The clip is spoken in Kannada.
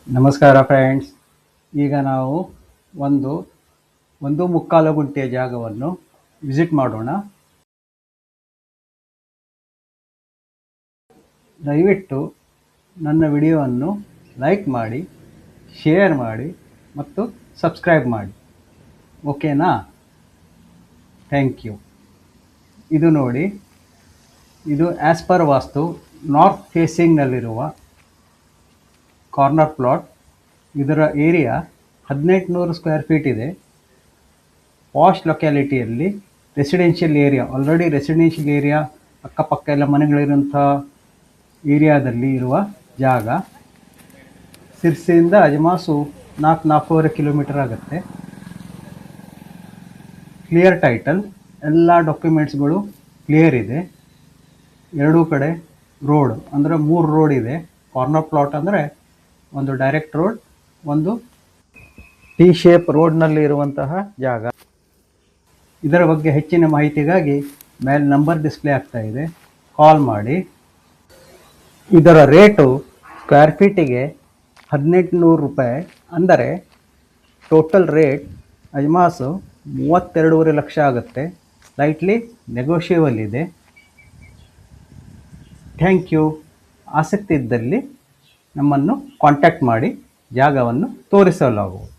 ನಮಸ್ಕಾರ ಫ್ರೆಂಡ್ಸ್. ಈಗ ನಾವು ಒಂದು 1.25 ಗುಂಟೆಯ ಜಾಗವನ್ನು ವಿಸಿಟ್ ಮಾಡೋಣ. ದಯವಿಟ್ಟು ನನ್ನ ವಿಡಿಯೋವನ್ನು ಲೈಕ್ ಮಾಡಿ, ಶೇರ್ ಮಾಡಿ ಮತ್ತು ಸಬ್ಸ್ಕ್ರೈಬ್ ಮಾಡಿ. ಓಕೆನಾ? Thank you. ಇದು ನೋಡಿ, ಇದು ಆ್ಯಸ್ ಪರ್ ವಾಸ್ತು ನಾರ್ತ್ ಫೇಸಿಂಗ್ನಲ್ಲಿರುವ ಕಾರ್ನರ್ ಪ್ಲಾಟ್. ಇದರ ಏರಿಯಾ 1800 ಸ್ಕ್ವೇರ್ ಫೀಟ್ ಇದೆ. ಪಾಶ್ ಲೊಕ್ಯಾಲಿಟಿಯಲ್ಲಿ residential area, already residential area ಅಕ್ಕಪಕ್ಕ ಎಲ್ಲ ಮನೆಗಳಿರುವಂಥ ಏರಿಯಾದಲ್ಲಿ ಇರುವ ಜಾಗ. ಸಿರ್ಸಿಯಿಂದ ಅಜಮಾಸು 4-4.5 ಕಿಲೋಮೀಟರ್ ಆಗುತ್ತೆ. ಕ್ಲಿಯರ್ ಟೈಟಲ್, ಎಲ್ಲ ಡಾಕ್ಯುಮೆಂಟ್ಸ್ಗಳು ಕ್ಲಿಯರ್ ಇದೆ. ಎರಡೂ ಕಡೆ ರೋಡ್ ಅಂದರೆ 3 ರೋಡ್ ಇದೆ. ಕಾರ್ನರ್ ಪ್ಲಾಟ್ ಅಂದರೆ ಒಂದು ಡೈರೆಕ್ಟ್ ರೋಡ್, ಒಂದು ಟಿ ಶೇಪ್ ರೋಡ್ನಲ್ಲಿ ಇರುವಂತಹ ಜಾಗ. ಇದರ ಬಗ್ಗೆ ಹೆಚ್ಚಿನ ಮಾಹಿತಿಗಾಗಿ ಮೇಲೆ ನಂಬರ್ ಡಿಸ್ಪ್ಲೇ ಆಗ್ತಾ ಇದೆ, ಕಾಲ್ ಮಾಡಿ. ಇದರ ರೇಟು ಸ್ಕ್ವೇರ್ ಫೀಟಿಗೆ 1800 ರೂಪಾಯಿ. ಅಂದರೆ ಟೋಟಲ್ ರೇಟ್ ಅಜ್ಮಾಸು 32.5 ಲಕ್ಷ ಆಗುತ್ತೆ. ಸ್ಲೈಟ್ಲಿ ನೆಗೋಷಿಯಬಲ್ ಇದೆ. Thank you. ಆಸಕ್ತಿ ಇದ್ದಲ್ಲಿ ನಮ್ಮನ್ನು ಕಾಂಟ್ಯಾಕ್ಟ್ ಮಾಡಿ, ಜಾಗವನ್ನು ತೋರಿಸಲಾಗುವುದು.